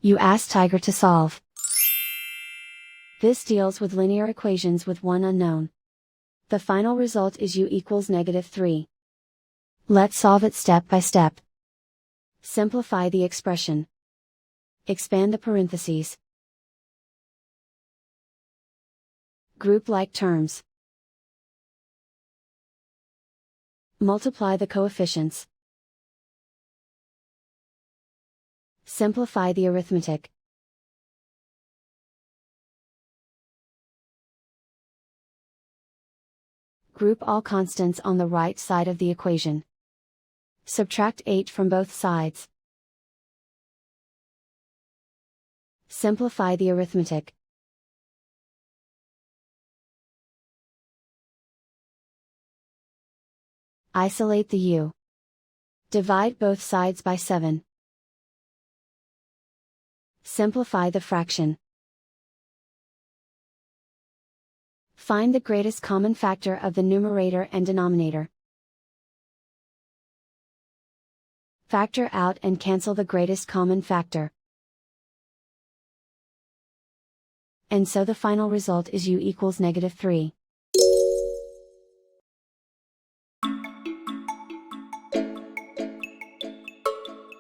You ask Tiger to solve. This deals with linear equations with one unknown. The final result is u equals -3. Let's solve it step by step. Simplify the expression. Expand the parentheses. Group like terms. Multiply the coefficients. Simplify the arithmetic. Group all constants on the right side of the equation. Subtract 8 from both sides. Simplify the arithmetic. Isolate the u. Divide both sides by 7. Simplify the fraction. Find the greatest common factor of the numerator and denominator. Factor out and cancel the greatest common factor. And so the final result is u equals -3.